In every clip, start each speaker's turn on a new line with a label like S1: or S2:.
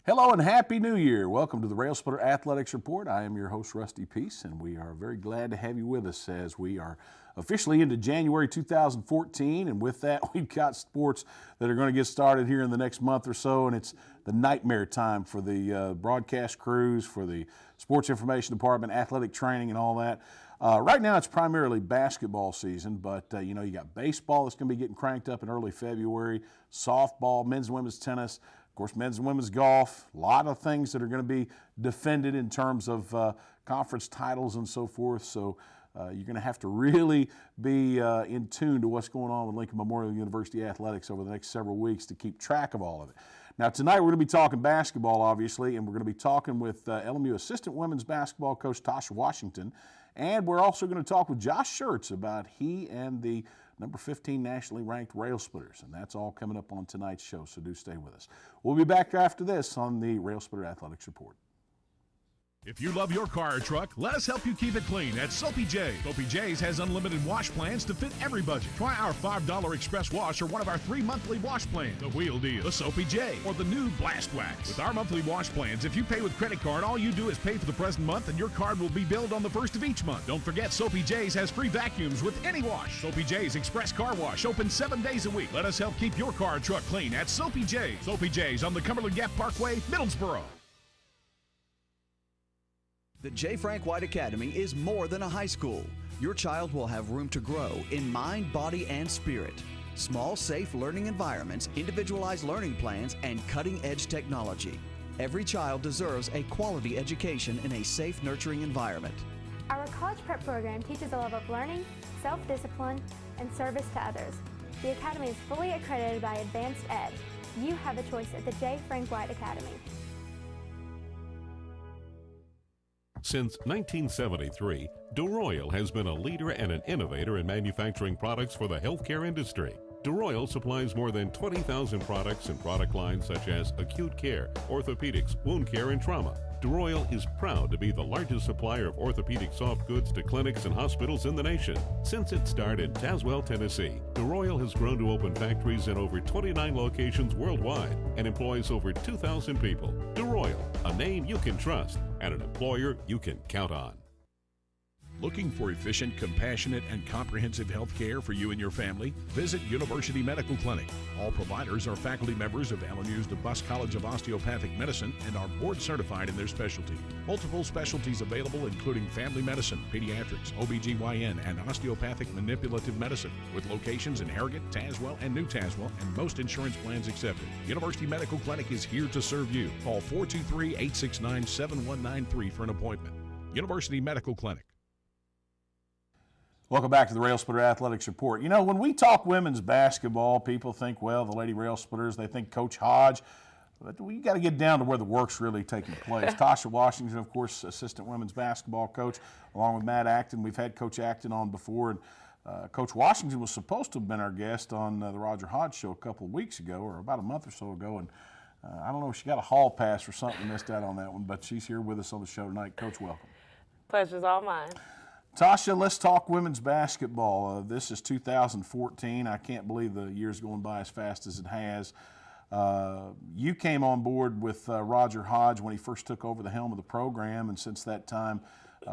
S1: Hello and Happy New Year. Welcome to the Railsplitter Athletics Report. I am your host, Rusty Peace, and we are very glad to have you with us as we are officially into January 2014. And with that, we've got sports that are going to get started here in the next month or so, and it's the nightmare time for the broadcast crews, for the sports information department, athletic training, and all that. Right now, it's primarily basketball season, but you got baseball that's going to be getting cranked up in early February, softball, men's and women's tennis. Of course, men's and women's golf, a lot of things that are going to be defended in terms of conference titles and so forth. So you're going to have to really be in tune to what's going on with Lincoln Memorial University Athletics over the next several weeks to keep track of all of it. Now, tonight we're going to be talking basketball, obviously, and we're going to be talking with LMU assistant women's basketball coach Tasha Washington. And we're also going to talk with Josh Schertz about he and the number 15 nationally ranked Railsplitters, and that's all coming up on tonight's show, so do stay with us. We'll be back after this on the Railsplitter Athletics Report.
S2: If you love your car or truck, let us help you keep it clean at Soapy J's. Soapy J's has unlimited wash plans to fit every budget. Try our $5 express wash or one of our 3 monthly wash plans. The Wheel Deal, the Soapy J, or the new Blast Wax. With our monthly wash plans, if you pay with credit card, all you do is pay for the present month and your card will be billed on the first of each month. Don't forget, Soapy J's has free vacuums with any wash. Soapy J's Express Car Wash, open 7 days a week. Let us help keep your car or truck clean at Soapy J's. Soapy J's on the Cumberland Gap Parkway, Middlesboro.
S3: The J. Frank White Academy is more than a high school. Your child will have room to grow in mind, body, and spirit. Small, safe learning environments, individualized learning plans, and cutting-edge technology. Every child deserves a quality education in a safe, nurturing environment.
S4: Our college prep program teaches a love of learning, self-discipline, and service to others. The Academy is fully accredited by Advanced Ed. You have a choice at the J. Frank White Academy.
S5: Since 1973, DeRoyal has been a leader and an innovator in manufacturing products for the healthcare industry. DeRoyal supplies more than 20,000 products and product lines such as acute care, orthopedics, wound care, and trauma. DeRoyal is proud to be the largest supplier of orthopedic soft goods to clinics and hospitals in the nation. Since its start in Tazewell, Tennessee, DeRoyal has grown to open factories in over 29 locations worldwide and employs over 2,000 people. DeRoyal, a name you can trust and an employer you can count on.
S2: Looking for efficient, compassionate, and comprehensive health care for you and your family? Visit University Medical Clinic. All providers are faculty members of LMU's DeBus College of Osteopathic Medicine and are board certified in their specialty. Multiple specialties available including family medicine, pediatrics, OBGYN, and osteopathic manipulative medicine, with locations in Harrogate, Tazewell, and New Tazewell, and most insurance plans accepted. University Medical Clinic is here to serve you. Call 423-869-7193 for an appointment. University Medical Clinic.
S1: Welcome back to the Railsplitter Athletics Report. You know, when we talk women's basketball, people think, well, the Lady Railsplitters, they think Coach Hodge. But we got to get down to where the work's really taking place. Tasha Washington, of course, assistant women's basketball coach, along with Matt Acton. We've had Coach Acton on before, and Coach Washington was supposed to have been our guest on the Roger Hodge show a couple of weeks ago, or about a month or so ago, and I don't know if she got a hall pass or something, missed out on that one, but she's here with us on the show tonight. Coach, welcome.
S6: Pleasure's all mine.
S1: Tasha, let's talk women's basketball. This is 2014. I can't believe the year's going by as fast as it has. You came on board with Roger Hodge when he first took over the helm of the program, and since that time,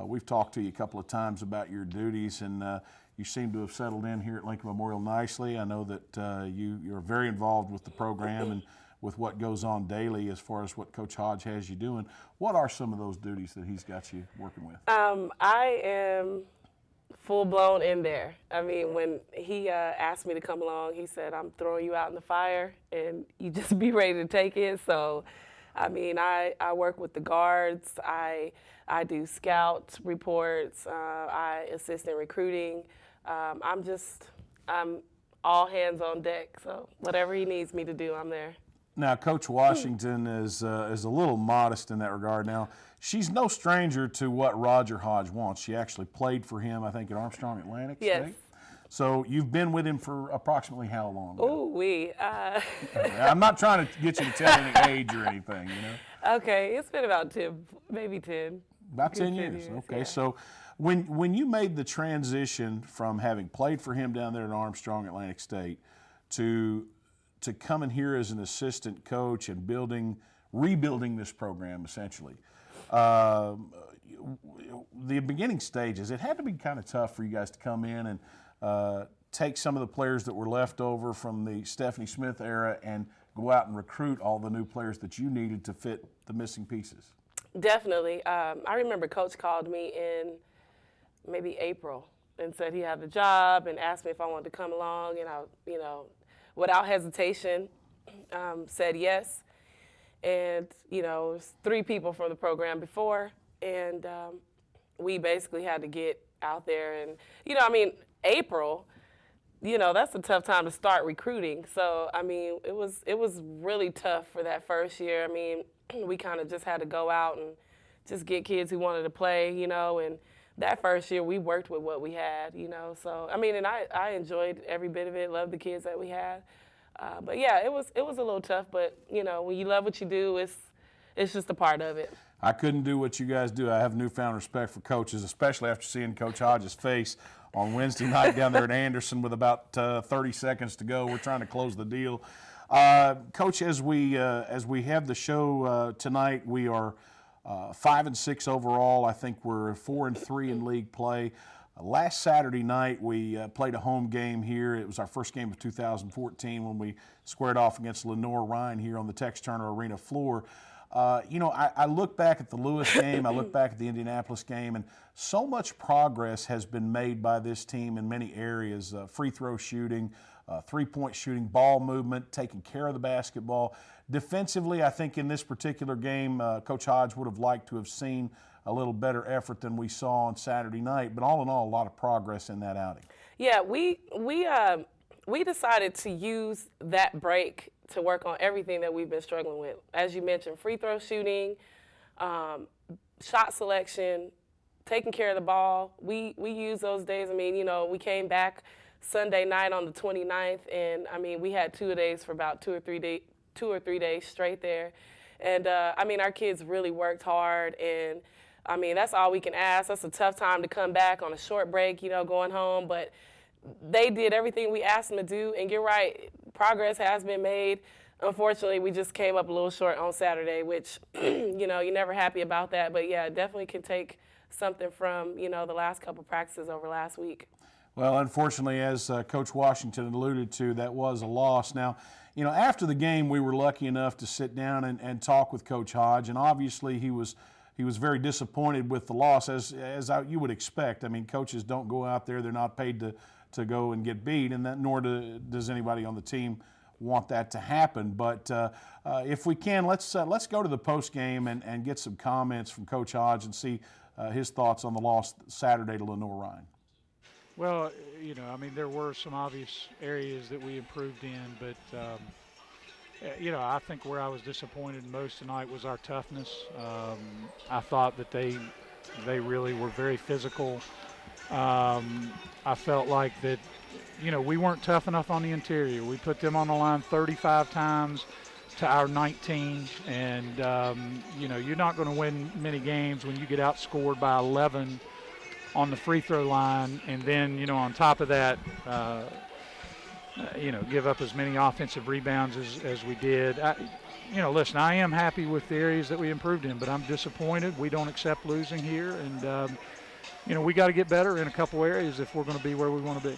S1: we've talked to you a couple of times about your duties, and you seem to have settled in here at Lincoln Memorial nicely. I know that you're very involved with the program and with what goes on daily as far as what Coach Hodge has you doing. What are some of those duties that he's got you working with?
S6: I am full-blown in there. I mean, when he asked me to come along, he said, I'm throwing you out in the fire, and you just be ready to take it. So, I mean, I work with the guards. I do scout reports. I assist in recruiting. I'm all hands on deck. So whatever he needs me to do, I'm there.
S1: Now, Coach Washington is a little modest in that regard. Now, she's no stranger to what Roger Hodge wants. She actually played for him, I think, at Armstrong Atlantic State.
S6: Yes.
S1: So you've been with him for approximately how long?
S6: I'm
S1: not trying to get you to tell any age or anything, you know.
S6: Okay, it's been about 10, maybe 10.
S1: About 10 years. Okay, yeah. So when you made the transition from having played for him down there at Armstrong Atlantic State to coming here as an assistant coach and building rebuilding this program essentially. The beginning stages, it had to be kind of tough for you guys to come in and take some of the players that were left over from the Stephanie Smith era and go out and recruit all the new players that you needed to fit the missing pieces.
S6: Definitely. I remember Coach called me in maybe April and said he had the job and asked me if I wanted to come along, and I, without hesitation, said yes. And, it was 3 people from the program before, and we basically had to get out there. And, April, that's a tough time to start recruiting. So, it was really tough for that first year. We kind of just had to go out and just get kids who wanted to play, and that first year we worked with what we had, So, and I enjoyed every bit of it, loved the kids that we had. But yeah, it was a little tough, but when you love what you do, it's just a part of it.
S1: I couldn't do what you guys do. I have newfound respect for coaches, especially after seeing Coach Hodges' face on Wednesday night down there at Anderson with about 30 seconds to go. We're trying to close the deal. Coach, as we have the show tonight, we are 5-6 overall. I think we're 4-3 in league play. Last Saturday night, we played a home game here. It was our first game of 2014 when we squared off against Lenore Ryan here on the Tex Turner Arena floor. I look back at the Lewis game, I look back at the Indianapolis game, and so much progress has been made by this team in many areas, free throw shooting, three-point shooting, ball movement, taking care of the basketball. Defensively, I think in this particular game, Coach Hodge would have liked to have seen a little better effort than we saw on Saturday night, but all in all, a lot of progress in that outing.
S6: Yeah, we decided to use that break to work on everything that we've been struggling with. As you mentioned, free throw shooting, shot selection, taking care of the ball. We use those days. We came back Sunday night on the 29th, and we had 2 days for about 2 or 3 days straight there. And our kids really worked hard, and that's all we can ask. That's a tough time to come back on a short break, going home, but they did everything we asked them to do, and you're right, progress has been made. Unfortunately, we just came up a little short on Saturday, which, you're never happy about that, but yeah, definitely can take something from, the last couple practices over last week.
S1: Well, unfortunately, as Coach Washington alluded to, that was a loss. Now, after the game, we were lucky enough to sit down and talk with Coach Hodge, and obviously he was very disappointed with the loss, as you would expect. Coaches don't go out there; they're not paid to go and get beat, and nor does anybody on the team want that to happen. But if we can, let's go to the post game and get some comments from Coach Hodge and see his thoughts on the loss Saturday to Lenore Ryan.
S7: Well, there were some obvious areas that we improved in, but, I think where I was disappointed most tonight was our toughness. I thought that they really were very physical. I felt like that, we weren't tough enough on the interior. We put them on the line 35 times to our 19, and, you're not going to win many games when you get outscored by 11 on the free throw line, and then, on top of that, give up as many offensive rebounds as we did. Listen, I am happy with the areas that we improved in, but I'm disappointed. We don't accept losing here, and, we got to get better in a couple areas if we're going to be where we want to be.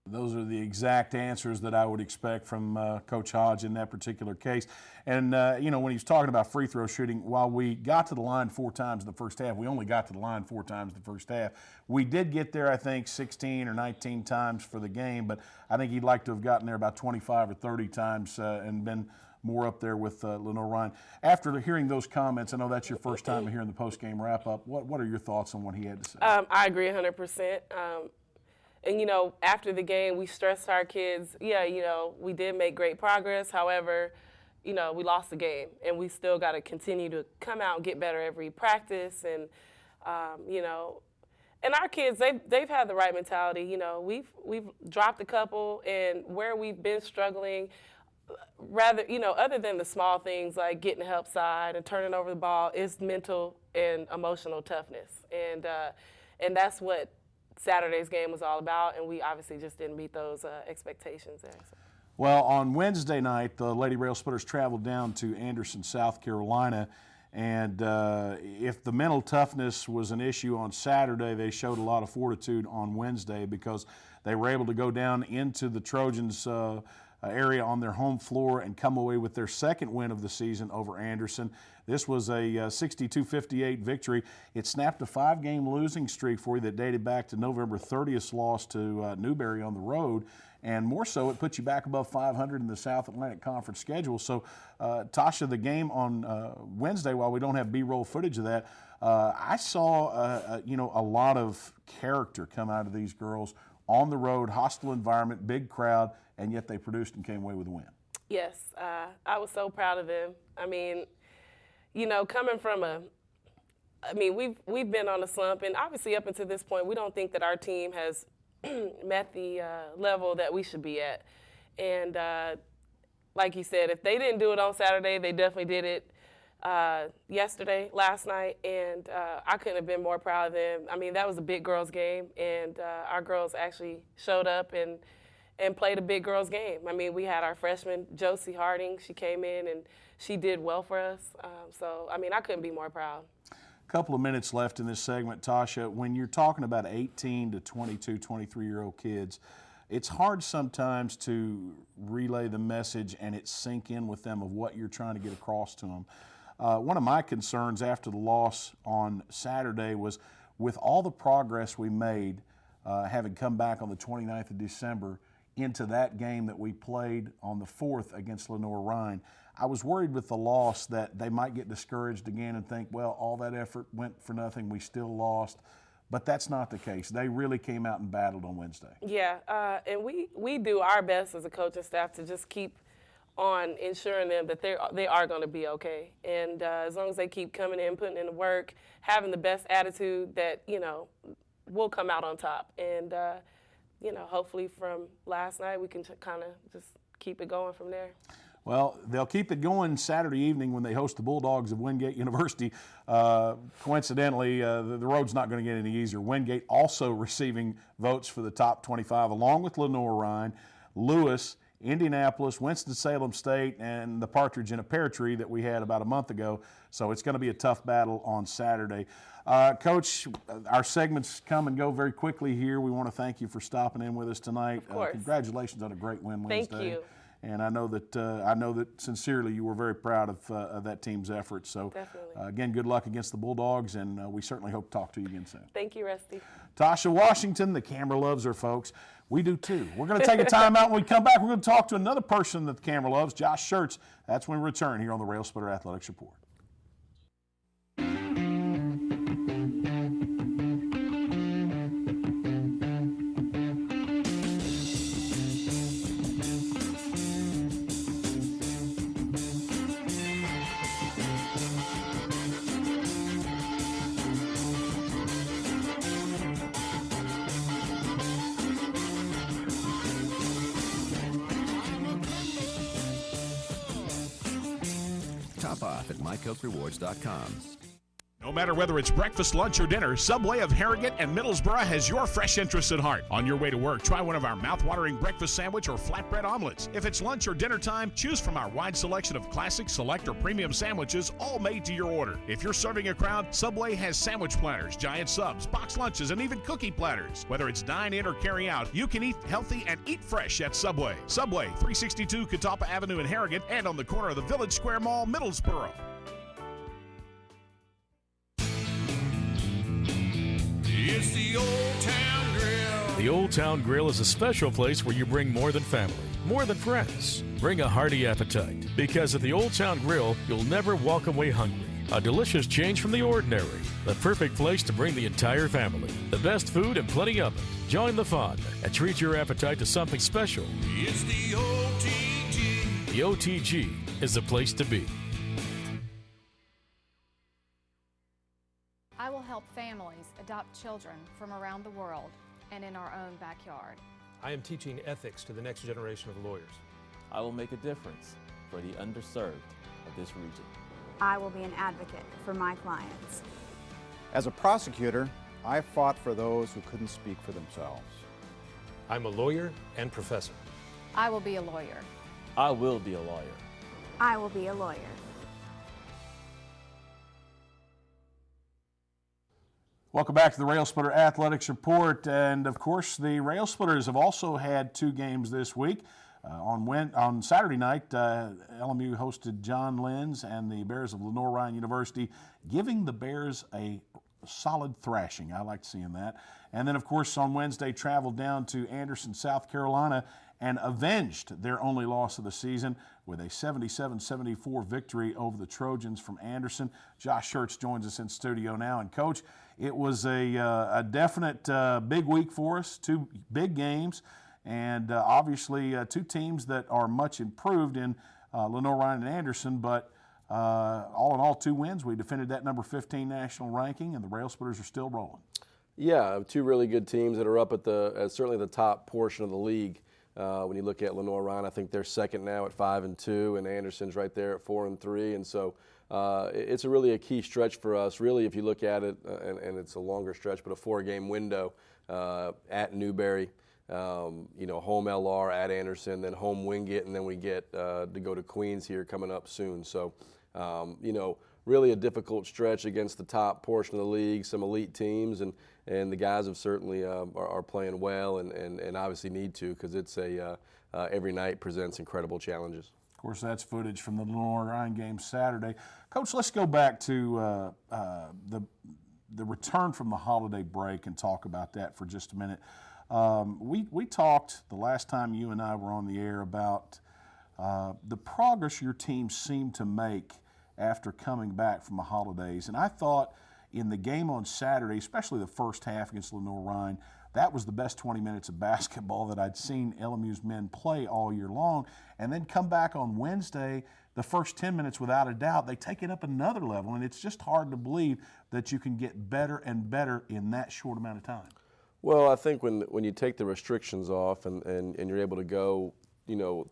S1: Those are the exact answers that I would expect from Coach Hodge in that particular case. And, when he was talking about free throw shooting, while we got to the line 4 times in the first half, we only got to the line 4 times in the first half. We did get there, I think, 16 or 19 times for the game, but I think he'd like to have gotten there about 25 or 30 times and been more up there with Lenore Ryan. After hearing those comments, I know that's your first time hearing the post-game wrap-up. What are your thoughts on what he had to say?
S6: I agree 100%. And, after the game, we stressed our kids, we did make great progress. However, we lost the game, and we still got to continue to come out and get better every practice. And, and our kids, they've had the right mentality. We've dropped a couple, and where we've been struggling, rather, other than the small things like getting the help side and turning over the ball, is mental and emotional toughness. And that's what Saturday's game was all about, and we obviously just didn't meet those expectations there. So.
S1: Well, on Wednesday night, the Lady Railsplitters traveled down to Anderson, South Carolina, and if the mental toughness was an issue on Saturday, they showed a lot of fortitude on Wednesday because they were able to go down into the Trojans' area on their home floor and come away with their second win of the season over Anderson. This was a 62-58 victory. It snapped a 5-game losing streak for you that dated back to November 30th's loss to Newberry on the road. And more so, it puts you back above 500 in the South Atlantic Conference schedule. So, Tasha, the game on Wednesday, while we don't have B-roll footage of that, I saw, a lot of character come out of these girls on the road, hostile environment, big crowd, and yet they produced and came away with a win.
S6: Yes, I was so proud of them. I mean, coming from we've been on a slump, and obviously up until this point, we don't think that our team has met the level that we should be at. And like you said, if they didn't do it on Saturday, they definitely did it last night, and I couldn't have been more proud of them. I mean, that was a big girls game, and our girls actually showed up and played a big girls game. I mean, we had our freshman, Josie Harding. She came in, and she did well for us. So, I mean, I couldn't be more proud.
S1: Couple of minutes left in this segment, Tasha. When you're talking about 18 to 22, 23-year-old kids, it's hard sometimes to relay the message and it sink in with them of what you're trying to get across to them. One of my concerns after the loss on Saturday was with all the progress we made, having come back on the 29th of December into that game that we played on the 4th against Lenore-Rhine, I was worried with the loss that they might get discouraged again and think, well, all that effort went for nothing, we still lost. But that's not the case. They really came out and battled on Wednesday.
S6: Yeah, and we do our best as a coaching staff to just keep on ensuring them that they are going to be okay. And as long as they keep coming in, putting in the work, having the best attitude, that, we'll come out on top. And, hopefully from last night we can kind of just keep it going from there.
S1: Well, they'll keep it going Saturday evening when they host the Bulldogs of Wingate University. Coincidentally, the road's not going to get any easier. Wingate also receiving votes for the top 25, along with Lenore-Rhine, Lewis, Indianapolis, Winston-Salem State, and the Partridge in a Pear Tree that we had about a month ago. So it's going to be a tough battle on Saturday. Coach, our segments come and go very quickly here. We want to thank you for stopping in with us tonight.
S6: Of course.
S1: Congratulations on a great win Wednesday.
S6: Thank you.
S1: And I know that sincerely you were very proud of that team's efforts. So, again, good luck against the Bulldogs, and we certainly hope to talk to you again soon.
S6: Thank you, Rusty.
S1: Tasha Washington, the camera loves her, folks. We do too. We're going to take a time out. When we come back, we're going to talk to another person that the camera loves, Josh Schertz. That's when we return here on the Railsplitter Athletics Report.
S8: Top off at mycokerewards.com.
S2: No matter whether it's breakfast, lunch, or dinner, Subway of Harrogate and Middlesboro has your fresh interests at heart. On your way to work, try one of our mouth-watering breakfast sandwich or flatbread omelets. If it's lunch or dinner time, choose from our wide selection of classic, select, or premium sandwiches, all made to your order. If you're serving a crowd, Subway has sandwich platters, giant subs, box lunches, and even cookie platters. Whether it's dine in or carry out, you can eat healthy and eat fresh at Subway. Subway, 362 Catawba Avenue in Harrogate and on the corner of the Village Square Mall, Middlesboro.
S9: It's the Old Town Grill.
S10: The Old Town Grill is a special place where you bring more than family, more than friends. Bring a hearty appetite, because at the Old Town Grill, you'll never walk away hungry. A delicious change from the ordinary. The perfect place to bring the entire family. The best food and plenty of it. Join the fun and treat your appetite to something special.
S9: It's the OTG.
S10: The OTG is the place to be.
S11: I will help families adopt children from around the world and in our own backyard.
S12: I am teaching ethics to the next generation of lawyers.
S13: I will make a difference for the underserved of this region.
S14: I will be an advocate for my clients.
S15: As a prosecutor, I fought for those who couldn't speak for themselves.
S12: I'm a lawyer and professor.
S11: I will be a lawyer.
S13: I will be a lawyer.
S14: I will be a lawyer.
S1: Welcome back to the Railsplitter Athletics Report, and of course the Railsplitters have also had two games this week. On Saturday night, LMU hosted John Lynn's and the Bears of Lenoir-Rhyne University, giving the Bears a solid thrashing. I liked seeing that. And then, of course, on Wednesday, traveled down to Anderson, South Carolina, and avenged their only loss of the season with a 77-74 victory over the Trojans from Anderson. Josh Schertz joins us in studio now. And, Coach, it was a definite big week for us, two big games, and obviously two teams that are much improved in Lenoir-Rhyne and Anderson, but all in all, two wins. We defended that number 15 national ranking, and the Railsplitters are still rolling.
S16: Yeah, two really good teams that are up at certainly the top portion of the league. When you look at Lenoir-Rhyne, I think they're second now at 5-2, and Anderson's right there at 4-3, and so it's really a key stretch for us. Really, if you look at it, and it's a longer stretch, but a 4-game window at Newberry. Home LR at Anderson, then home Wingate, and then we get to go to Queens here coming up soon. So, really a difficult stretch against the top portion of the league, some elite teams, and the guys have certainly are playing well and obviously need to, because it's every night presents incredible challenges.
S1: Of course, that's footage from the Lenoir-Rhyne game Saturday. Coach, let's go back to the return from the holiday break and talk about that for just a minute. We talked the last time you and I were on the air about the progress your team seemed to make after coming back from the holidays. And I thought in the game on Saturday, especially the first half against Lenoir-Rhyne, that was the best 20 minutes of basketball that I'd seen LMU's men play all year long. And then come back on Wednesday, the first 10 minutes, without a doubt, they take it up another level. And it's just hard to believe that you can get better and better in that short amount of time.
S16: Well, I think when you take the restrictions off and you're able to go,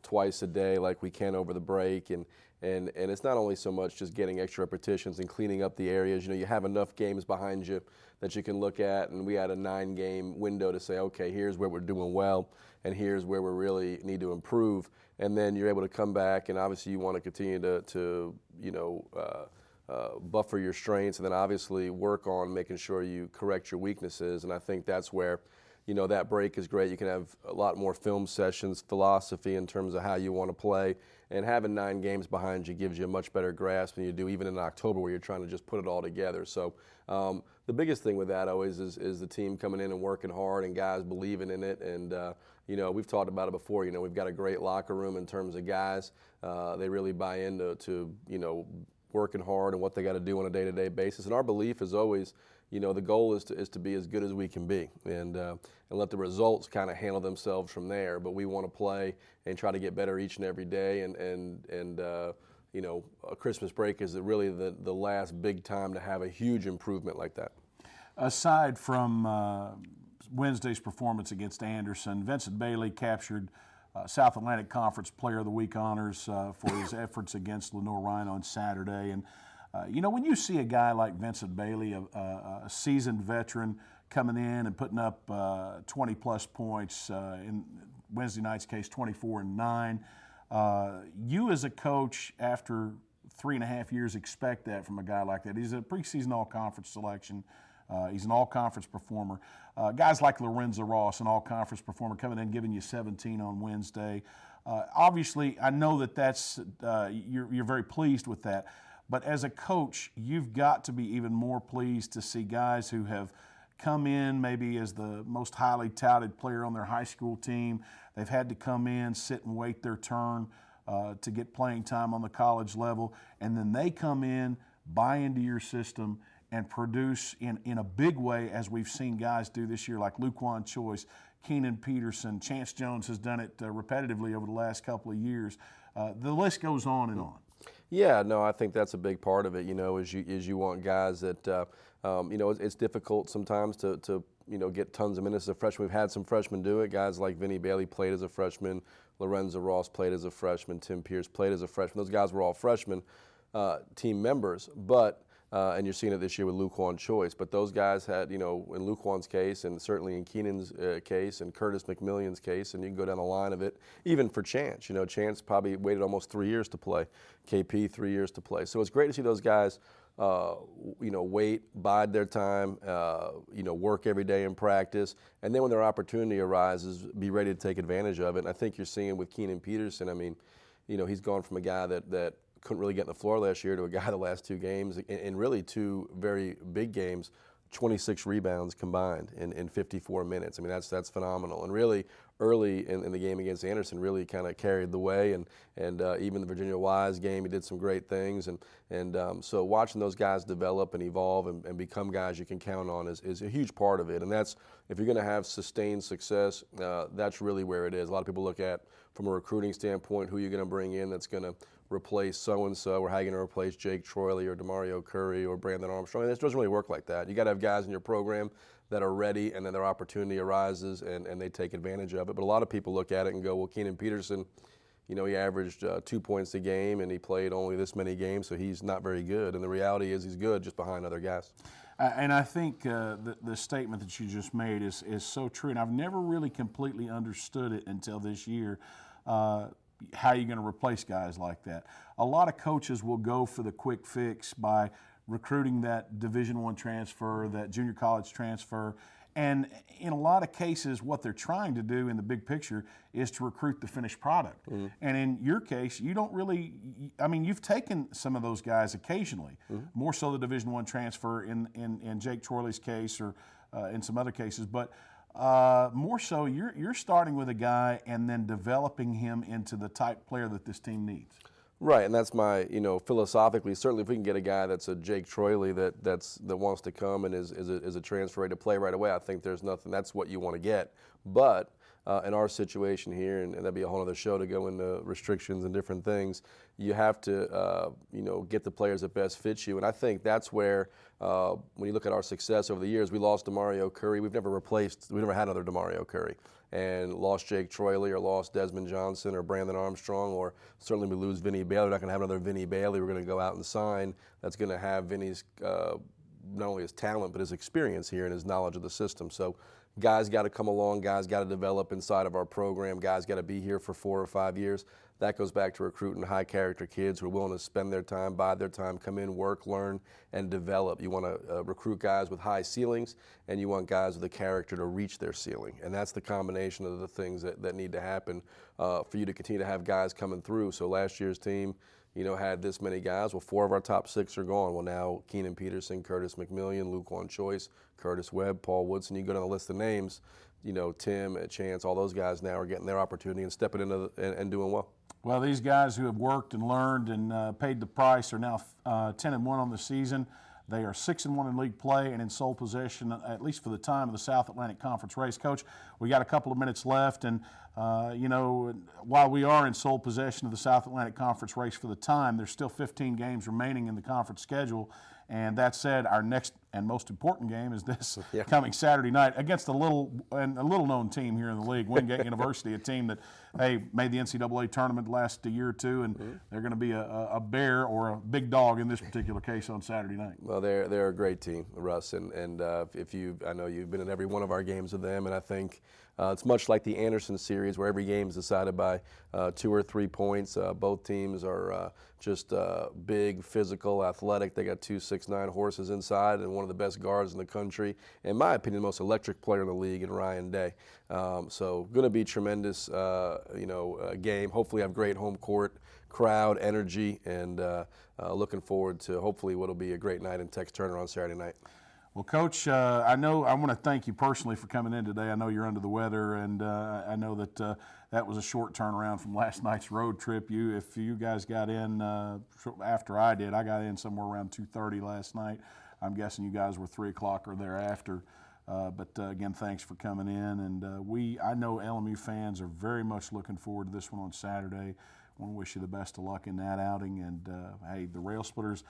S16: twice a day like we can over the break, and it's not only so much just getting extra repetitions and cleaning up the areas. You have enough games behind you that you can look at, and we had a 9-game window to say, okay, here's where we're doing well, and here's where we really need to improve. And then you're able to come back, and obviously you want to continue to buffer your strengths, and then obviously work on making sure you correct your weaknesses. And I think that's where, that break is great. You can have a lot more film sessions, philosophy in terms of how you want to play, and having 9 games behind you gives you a much better grasp than you do even in October, where you're trying to just put it all together. So the biggest thing with that always is the team coming in and working hard and guys believing in it. And we've talked about it before. We've got a great locker room in terms of guys. They really buy into working hard and what they got to do on a day-to-day basis. And our belief is always, the goal is to be as good as we can be, and let the results kind of handle themselves from there. But we want to play and try to get better each and every day. And a Christmas break is really the last big time to have a huge improvement like that.
S1: Aside from Wednesday's performance against Anderson, Vincent Bailey captured South Atlantic Conference Player of the Week honors for his efforts against Lenoir-Rhyne on Saturday. And, when you see a guy like Vincent Bailey, a seasoned veteran, coming in and putting up 20-plus points, in Wednesday night's case 24-9, you as a coach, after 3.5 years, expect that from a guy like that. He's a preseason all-conference selection. He's an all-conference performer. Guys like Lorenzo Ross, an all-conference performer, coming in giving you 17 on Wednesday. Obviously, I know that's you're very pleased with that. But as a coach, you've got to be even more pleased to see guys who have come in maybe as the most highly touted player on their high school team. They've had to come in, sit and wait their turn to get playing time on the college level, and then they come in, buy into your system, and produce in a big way, as we've seen guys do this year, like Luquan Choice, Keenan Peterson. Chance Jones has done it repetitively over the last couple of years. The list goes on and on.
S16: Yeah, no, I think that's a big part of it, is you want guys that, it's difficult sometimes to get tons of minutes as a freshman. We've had some freshmen do it. Guys like Vinny Bailey played as a freshman. Lorenzo Ross played as a freshman. Tim Pierce played as a freshman. Those guys were all freshmen team members, but and you're seeing it this year with Luquan Choice. But those guys had, in Luquan's case, and certainly in Keenan's case, and Curtis McMillion's case, and you can go down the line of it, even for Chance. Chance probably waited almost 3 years to play. KP, 3 years to play. So it's great to see those guys, wait, bide their time, work every day in practice, and then when their opportunity arises, be ready to take advantage of it. And I think you're seeing with Keenan Peterson, he's gone from a guy that couldn't really get on the floor last year to a guy the last 2 games, in really 2 very big games, 26 rebounds combined in 54 minutes. That's phenomenal. And really, early in the game against Anderson, really kind of carried the way. And even the Virginia Wise game, he did some great things. And so watching those guys develop and evolve and become guys you can count on is a huge part of it. And that's, if you're going to have sustained success, that's really where it is. A lot of people look at, from a recruiting standpoint, who you're going to bring in that's going to replace so-and-so, or how you're going to replace Jake Troyley or DeMario Curry or Brandon Armstrong. It doesn't really work like that. You got to have guys in your program that are ready, and then their opportunity arises, and they take advantage of it. But a lot of people look at it and go, well, Keenan Peterson, he averaged 2 points a game, and he played only this many games, so he's not very good. And the reality is he's good, just behind other guys.
S1: And I think the statement that you just made is so true, and I've never really completely understood it until this year. How you're going to replace guys like that. A lot of coaches will go for the quick fix by recruiting that Division I transfer, that junior college transfer, and in a lot of cases what they're trying to do in the big picture is to recruit the finished product. Mm-hmm. And in your case, you don't really, you've taken some of those guys occasionally, more so the Division I transfer in Jake Troyley's case or in some other cases, but more so, you're starting with a guy and then developing him into the type player that this team needs.
S16: Right, and that's my, philosophically, certainly if we can get a guy that's a Jake Troyley that wants to come and is a transfer ready to play right away, I think there's nothing, that's what you want to get. But in our situation here, and that'd be a whole other show to go into restrictions and different things, you have to, get the players that best fit you. And I think that's where, when you look at our success over the years, we lost DeMario Curry. We never had another DeMario Curry. And lost Jake Troyley or lost Desmond Johnson or Brandon Armstrong, or certainly we lose Vinny Bailey. We're not going to have another Vinny Bailey. We're going to go out and sign that's going to have Vinny's, not only his talent, but his experience here and his knowledge of the system. So guys got to come along, guys got to develop inside of our program, guys got to be here for 4 or 5 years. That goes back to recruiting high-character kids who are willing to spend their time, bide their time, come in, work, learn, and develop. You want to recruit guys with high ceilings, and you want guys with the character to reach their ceiling. And that's the combination of the things that need to happen for you to continue to have guys coming through. So last year's team, had this many guys. Well, 4 of our top 6 are gone. Well, now Keenan Peterson, Curtis McMillion, Luquan Choice, Curtis Webb, Paul Woodson. You go down the list of names, Tim, Chance, all those guys now are getting their opportunity and stepping into and doing well.
S1: Well, these guys who have worked and learned and paid the price are now 10-1 on the season. They are 6-1 in league play and in sole possession, at least for the time, of the South Atlantic Conference race. Coach, we got a couple of minutes left, and while we are in sole possession of the South Atlantic Conference race for the time, there's still 15 games remaining in the conference schedule. And that said, our next and most important game is this coming Saturday night against a little-known team here in the league, Wingate University, a team that, made the NCAA tournament last year or two, and they're going to be a bear or a big dog in this particular case on Saturday night.
S16: Well, they're a great team, Russ, and I know you've been in every one of our games with them, and I think it's much like the Anderson series where every game is decided by 2 or 3 points. Both teams are just big, physical, athletic. They got 2 6'9" horses inside and one of the best guards in the country. In my opinion, the most electric player in the league in Ryan Day. So going to be tremendous, game. Hopefully have great home court crowd, energy, and looking forward to hopefully what'll be a great night in Tex Turner on Saturday night.
S1: Well, Coach, I want to thank you personally for coming in today. I know you're under the weather, and I know that that was a short turnaround from last night's road trip. If you guys got in after I did, I got in somewhere around 2:30 last night. I'm guessing you guys were 3 o'clock or thereafter. But again, thanks for coming in. And I know LMU fans are very much looking forward to this one on Saturday. I want to wish you the best of luck in that outing. And hey, the Railsplitters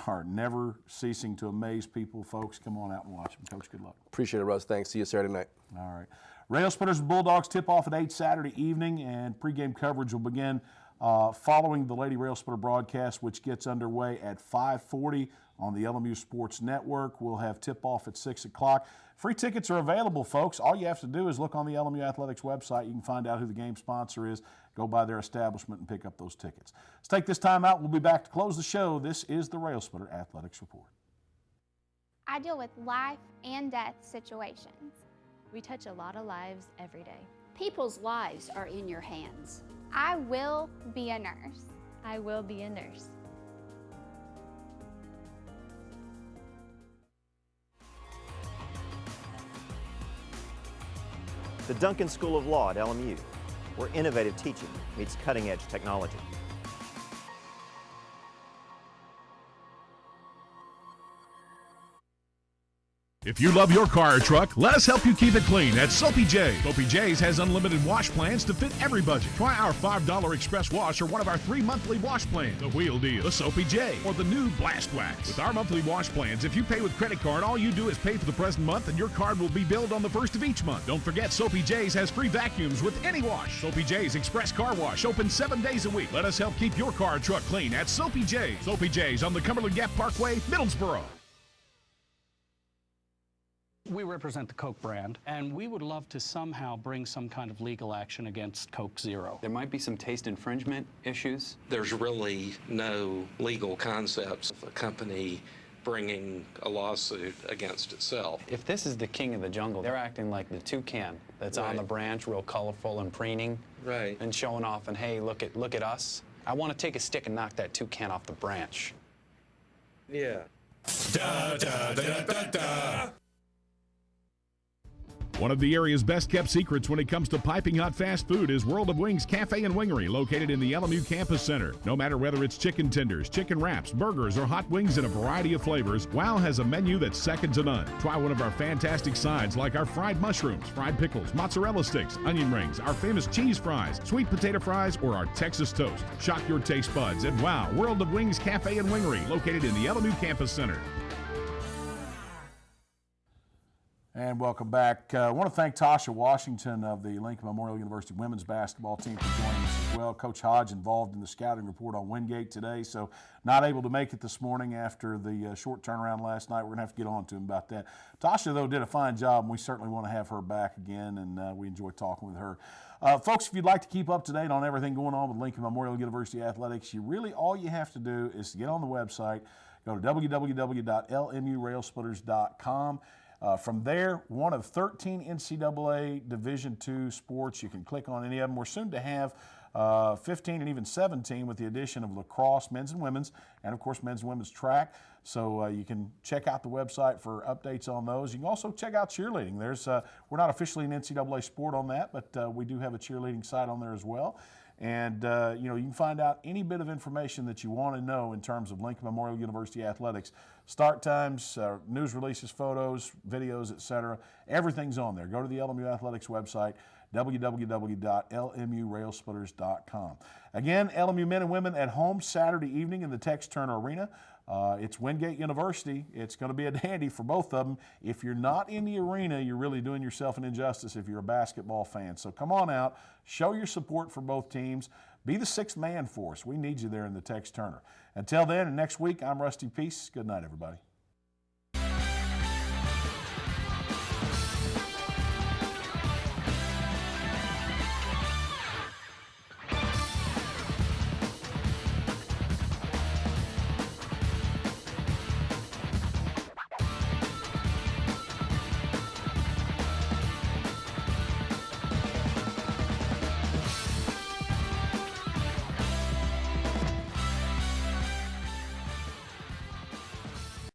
S1: are never ceasing to amaze people. Folks, come on out and watch them. Coach, good luck.
S16: Appreciate it, Russ. Thanks. See you Saturday night.
S1: All right. Railsplitters and Bulldogs tip off at 8 Saturday evening, and pregame coverage will begin following the Lady Railsplitter broadcast, which gets underway at 5:40 on the LMU Sports Network. We'll have tip-off at 6 o'clock. Free tickets are available, folks. All you have to do is look on the LMU Athletics website. You can find out who the game sponsor is, go by their establishment, and pick up those tickets. Let's take this time out. We'll be back to close the show. This is the Railsplitter Athletics Report.
S14: I deal with life and death situations.
S11: We touch a lot of lives every day.
S17: People's lives are in your hands.
S14: I will be a nurse.
S11: I will be a nurse.
S18: The Duncan School of Law at LMU, where innovative teaching meets cutting-edge technology.
S2: If you love your car or truck, let us help you keep it clean at Soapy J. Soapy J's has unlimited wash plans to fit every budget. Try our $5 express wash or one of our 3 monthly wash plans. The Wheel Deal, the Soapy J, or the new Blast Wax. With our monthly wash plans, if you pay with credit card, all you do is pay for the present month and your card will be billed on the first of each month. Don't forget, Soapy J's has free vacuums with any wash. Soapy J's Express Car Wash, open 7 days a week. Let us help keep your car or truck clean at Soapy J. Soapy J's on the Cumberland Gap Parkway, Middlesboro.
S19: We represent the Coke brand, and we would love to somehow bring some kind of legal action against Coke Zero.
S20: There might be some taste infringement issues.
S21: There's really no legal concepts of a company bringing a lawsuit against itself.
S20: If this is the king of the jungle, they're acting like the toucan that's on the branch, real colorful and preening, and showing off, and hey, look at us. I want to take a stick and knock that toucan off the branch.
S21: Yeah.
S2: Da, da, da, da, da. One of the area's best-kept secrets when it comes to piping hot fast food is World of Wings Cafe and Wingery, located in the LMU Campus Center. No matter whether it's chicken tenders, chicken wraps, burgers, or hot wings in a variety of flavors, WOW has a menu that's second to none. Try one of our fantastic sides like our fried mushrooms, fried pickles, mozzarella sticks, onion rings, our famous cheese fries, sweet potato fries, or our Texas toast. Shock your taste buds at WOW World of Wings Cafe and Wingery, located in the LMU Campus Center.
S1: And welcome back. I want to thank Tasha Washington of the Lincoln Memorial University women's basketball team for joining us as well. Coach Hodge involved in the scouting report on Wingate today, so not able to make it this morning after the short turnaround last night. We're going to have to get on to him about that. Tasha, though, did a fine job, and we certainly want to have her back again, and we enjoyed talking with her. Folks, if you'd like to keep up to date on everything going on with Lincoln Memorial University Athletics, all you have to do is to get on the website, go to www.lmurailsplitters.com. From there, one of 13 NCAA Division II sports. You can click on any of them. We're soon to have 15 and even 17 with the addition of lacrosse, men's and women's, and of course men's and women's track. So you can check out the website for updates on those. You can also check out cheerleading. We're not officially an NCAA sport on that, but we do have a cheerleading site on there as well. And you can find out any bit of information that you want to know in terms of Lincoln Memorial University Athletics. Start times, news releases, photos, videos, etc. Everything's on there. Go to the LMU Athletics website, www.lmurailsplitters.com. Again, LMU men and women at home Saturday evening in the Tex Turner Arena. It's Wingate University. It's going to be a dandy for both of them. If you're not in the arena, you're really doing yourself an injustice if you're a basketball fan. So come on out, show your support for both teams. Be the sixth man for us. We need you there in the Tex Turner. Until then, and next week, I'm Rusty Peace. Good night, everybody.